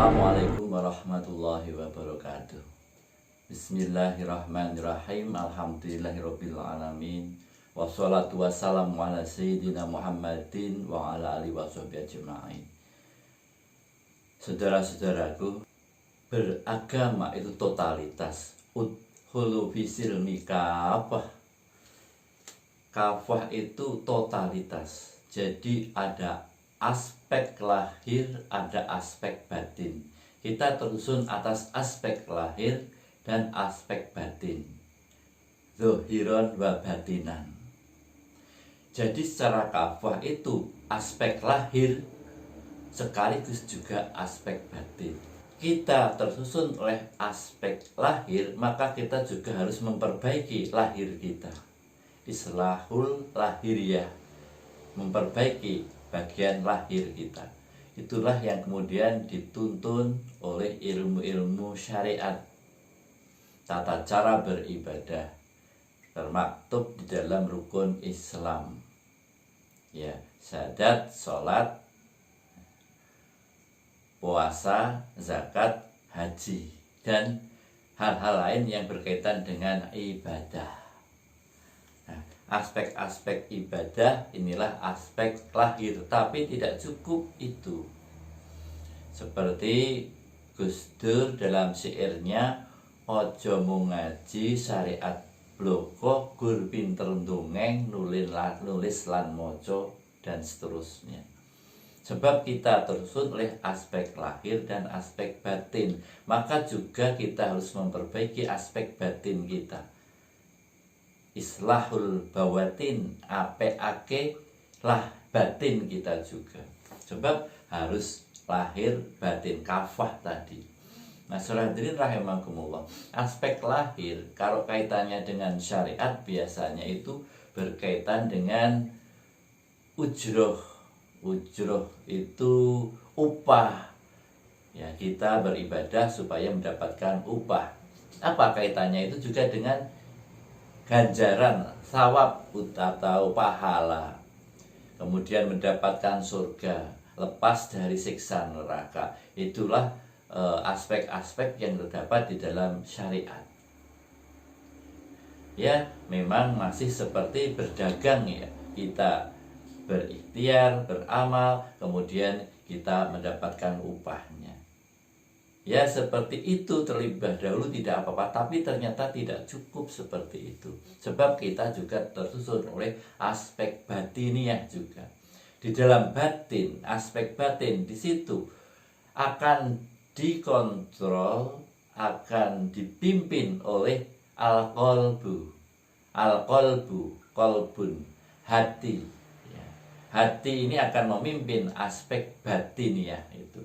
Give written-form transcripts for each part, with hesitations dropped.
Assalamualaikum warahmatullahi wabarakatuh. Bismillahirrahmanirrahim. Alhamdulillahirabbil alamin. Wassalatu wassalamu ala sayyidina Muhammadin wa ala alihi washabihi ajmain. Saudara-saudaraku, beragama itu totalitas. Udkhulu fisilmi kafah. Kafah itu totalitas. Jadi ada aspek lahir, ada aspek batin. Kita tersusun atas aspek lahir dan aspek batin, zahiron wa batinan. Jadi secara kafah itu aspek lahir sekaligus juga aspek batin. Kita tersusun oleh aspek lahir, maka kita juga harus memperbaiki lahir kita. Islahul lahiriyah, memperbaiki bagian lahir kita. Itulah yang kemudian dituntun oleh ilmu-ilmu syariat. Tata cara beribadah termaktub di dalam rukun Islam. Ya, syahadat, sholat, puasa, zakat, haji, dan hal-hal lain yang berkaitan dengan ibadah. Aspek-aspek ibadah inilah aspek lahir, tapi tidak cukup itu. Seperti Gus Dur dalam syairnya, ojo mung ngaji syariat bloko, gur pinter ndongeng, nulis lan moco, dan seterusnya. Sebab kita tersusun oleh aspek lahir dan aspek batin, maka juga kita harus memperbaiki aspek batin kita. Islahul bawatin, ape-ake lah batin kita juga. Sebab harus lahir batin, kafah tadi. Nah, saudara hadirin rahimakumullah, aspek lahir kalau kaitannya dengan syariat biasanya itu berkaitan dengan ujroh. Ujroh itu upah. Ya, kita beribadah supaya mendapatkan upah. Apa kaitannya itu juga dengan ganjaran, thawab atau pahala, kemudian mendapatkan surga, lepas dari siksa neraka. Itulah aspek-aspek yang terdapat di dalam syariat. Ya, memang masih seperti berdagang ya. Kita berikhtiar, beramal, kemudian kita mendapatkan upahnya. Ya, seperti itu terlebih dahulu tidak apa-apa, tapi ternyata tidak cukup seperti itu. Sebab kita juga tersusun oleh aspek batiniah juga. Di dalam batin, aspek batin di situ akan dikontrol, akan dipimpin oleh al-qalbu. Al-qalbu, qalbun, hati. Ya. Hati ini akan memimpin aspek batiniah itu.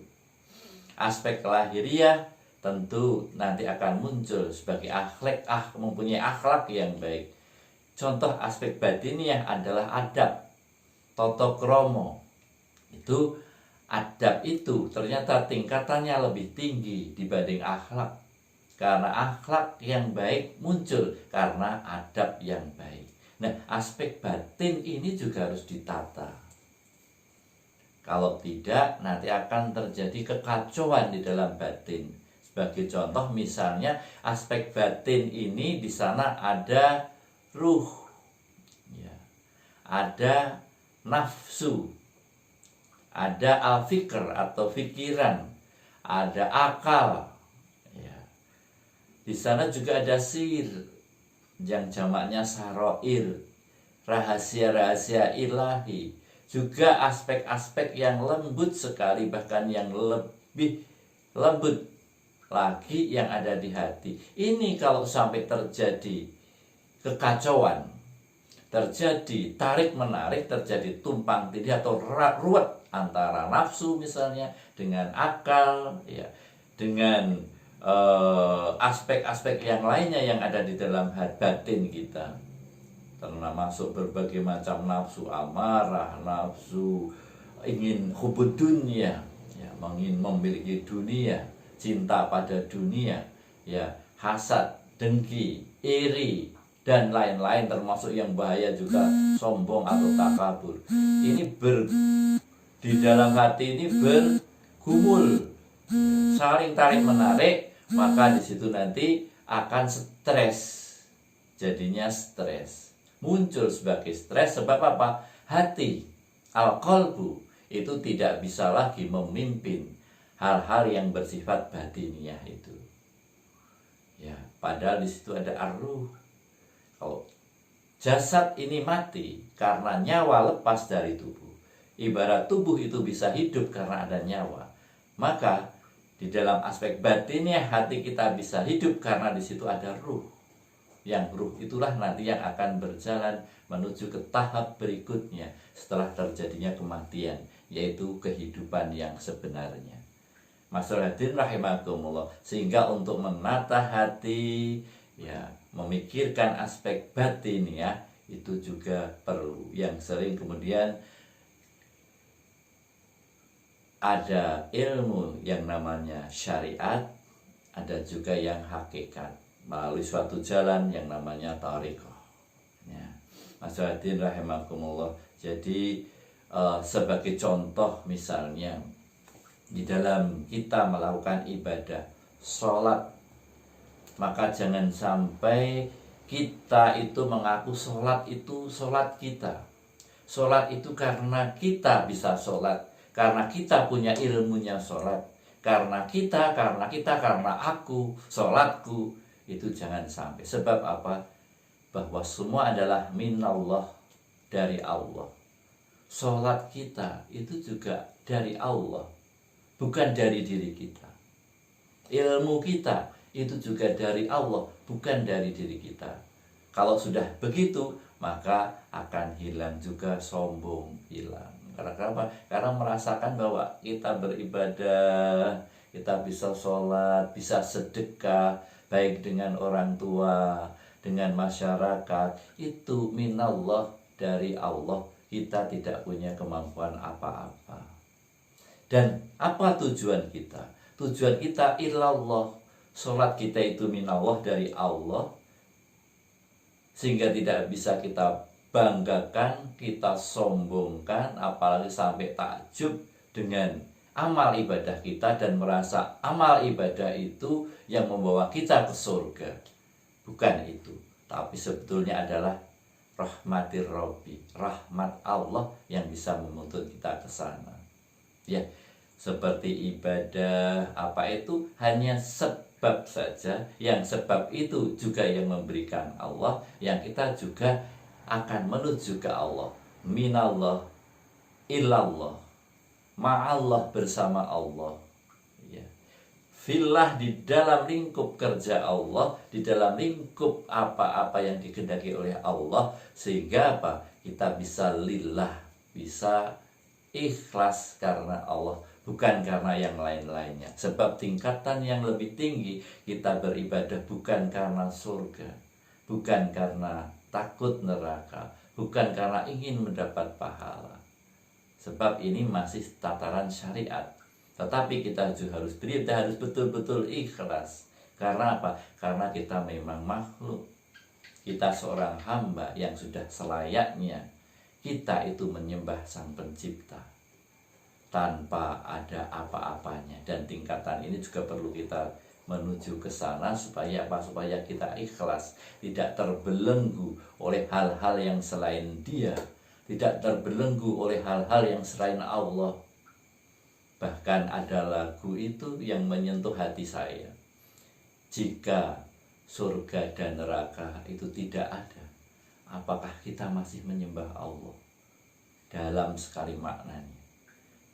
Aspek lahiriah tentu nanti akan muncul sebagai akhlak, mempunyai akhlak yang baik. Contoh aspek batiniah adalah adab, toto kromo. Itu adab itu ternyata tingkatannya lebih tinggi dibanding akhlak. Karena akhlak yang baik muncul karena adab yang baik. Nah, aspek batin ini juga harus ditata. Kalau tidak, nanti akan terjadi kekacauan di dalam batin. Sebagai contoh, misalnya aspek batin ini di sana ada ruh, ya, ada nafsu, ada al-fikr atau pikiran, ada akal. Ya. Di sana juga ada sir, yang jamaknya saroir, rahasia-rahasia ilahi. Juga aspek-aspek yang lembut sekali, bahkan yang lebih lembut lagi yang ada di hati. Ini kalau sampai terjadi kekacauan, terjadi tarik-menarik, terjadi tumpang tindih atau ruwet antara nafsu misalnya dengan akal, ya, dengan aspek-aspek yang lainnya yang ada di dalam batin kita. Karena masuk berbagai macam nafsu amarah, nafsu ingin hubud dunia, ya, ingin memiliki dunia, cinta pada dunia, ya, hasad, dengki, iri, dan lain-lain, termasuk yang bahaya juga sombong atau takabur. Ini di dalam hati ini bergumul, saling tarik menarik, maka di situ nanti akan stres, jadinya stres, muncul sebagai stres. Sebab apa? Hati, al-qalbu, itu tidak bisa lagi memimpin hal-hal yang bersifat batiniah itu. Ya, padahal di situ ada ar-ruh. Kalau jasad ini mati karena nyawa lepas dari tubuh, ibarat tubuh itu bisa hidup karena ada nyawa, maka di dalam aspek batinnya hati kita bisa hidup karena di situ ada ruh. Yang ruh itulah nanti yang akan berjalan menuju ke tahap berikutnya setelah terjadinya kematian, yaitu kehidupan yang sebenarnya. Masyaallah hadirin rahimakumullah. Sehingga untuk menata hati, ya, memikirkan aspek batin, ya, itu juga perlu. Yang sering kemudian ada ilmu yang namanya syariat, ada juga yang hakikat melalui suatu jalan yang namanya thariqah. Ya, masyaallah hadirin rahimakumullah. Jadi sebagai contoh misalnya di dalam kita melakukan ibadah sholat, maka jangan sampai kita itu mengaku sholat itu sholat kita. Sholat itu karena kita bisa sholat, karena kita punya ilmunya sholat, karena aku, sholatku. Itu jangan sampai. Sebab apa? Bahwa semua adalah minallah, dari Allah. Sholat kita itu juga dari Allah, bukan dari diri kita. Ilmu kita itu juga dari Allah, bukan dari diri kita. Kalau sudah begitu, maka akan hilang juga sombong, hilang. Karena apa? Karena merasakan bahwa kita beribadah, kita bisa sholat, bisa sedekah, baik dengan orang tua, dengan masyarakat, itu minallah, dari Allah. Kita tidak punya kemampuan apa-apa. Dan apa tujuan kita? Tujuan kita ilallah. Sholat kita itu minallah, dari Allah, sehingga tidak bisa kita banggakan, kita sombongkan, apalagi sampai takjub dengan amal ibadah kita dan merasa amal ibadah itu yang membawa kita ke surga. Bukan itu, tapi sebetulnya adalah rahmatir Rabbi, rahmat Allah yang bisa menuntut kita ke sana. Ya, seperti ibadah apa itu hanya sebab saja, yang sebab itu juga yang memberikan Allah, yang kita juga akan menuju ke Allah. Minallah ilallah, ma'allah, bersama Allah. Ya. Fillah, di dalam lingkup kerja Allah, di dalam lingkup apa-apa yang dikehendaki oleh Allah, sehingga apa? Kita bisa lillah, bisa ikhlas karena Allah, bukan karena yang lain-lainnya. Sebab tingkatan yang lebih tinggi, kita beribadah bukan karena surga, bukan karena takut neraka, bukan karena ingin mendapat pahala. Sebab ini masih tataran syariat. Tetapi kita juga harus betul-betul ikhlas. Karena apa? Karena kita memang makhluk. Kita seorang hamba yang sudah selayaknya kita itu menyembah Sang Pencipta tanpa ada apa-apanya. Dan tingkatan ini juga perlu kita menuju ke sana supaya apa? Supaya kita ikhlas, tidak terbelenggu oleh hal-hal yang selain Dia, tidak terbelenggu oleh hal-hal yang selain Allah. Bahkan ada lagu itu yang menyentuh hati saya. Jika surga dan neraka itu tidak ada, apakah kita masih menyembah Allah? Dalam sekali maknanya,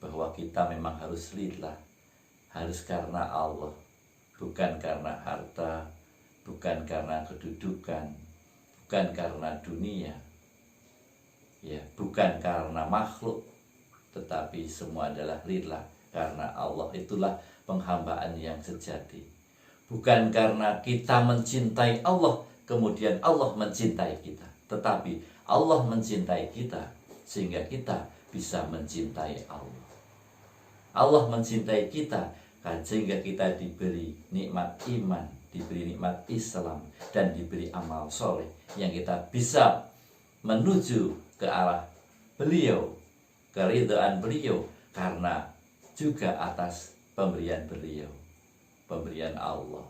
bahwa kita memang harus lillah, harus karena Allah, bukan karena harta, bukan karena kedudukan, bukan karena dunia, ya, bukan karena makhluk, tetapi semua adalah lillah, karena Allah. Itulah penghambaan yang sejati. Bukan karena kita mencintai Allah, kemudian Allah mencintai kita, tetapi Allah mencintai kita sehingga kita bisa mencintai Allah. Allah mencintai kita sehingga kita diberi nikmat iman, diberi nikmat Islam, dan diberi amal soleh yang kita bisa menuju ke arah beliau, keridhaan beliau, karena juga atas pemberian beliau, pemberian Allah.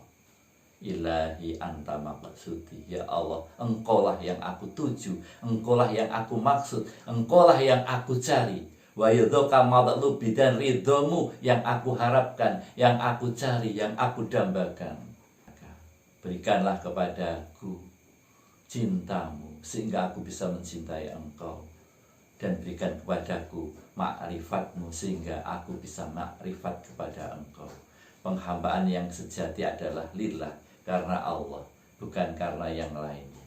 Ilahi anta maqsudi, ya Allah, engkaulah yang aku tuju, engkaulah yang aku maksud, engkaulah yang aku cari. Wa yudhaka madlubi, dan ridhomu yang aku harapkan, yang aku cari, yang aku dambakan. Berikanlah kepadaku cintamu sehingga aku bisa mencintai engkau, dan berikan kepadaku ma'rifatmu sehingga aku bisa ma'rifat kepada engkau. Penghambaan yang sejati adalah lillah, karena Allah, bukan karena yang lainnya.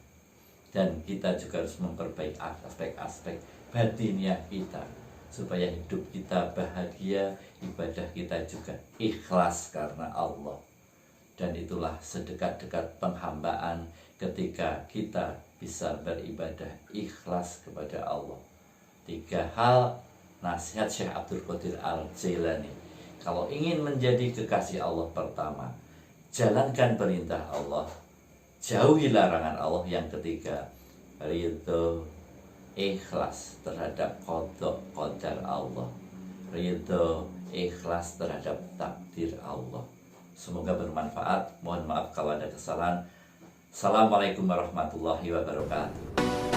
Dan kita juga harus memperbaiki aspek-aspek batiniah kita supaya hidup kita bahagia, ibadah kita juga ikhlas karena Allah. Dan itulah sedekat-dekat penghambaan ketika kita bisa beribadah ikhlas kepada Allah. 3 hal nasihat Syekh Abdul Qadir Al-Jailani. Kalau ingin menjadi kekasih Allah, pertama, jalankan perintah Allah, jauhi larangan Allah. Yang ketiga, ridho, ikhlas terhadap qada qadar Allah, ridho, ikhlas terhadap takdir Allah. Semoga bermanfaat. Mohon maaf kalau ada kesalahan. Assalamualaikum warahmatullahi wabarakatuh.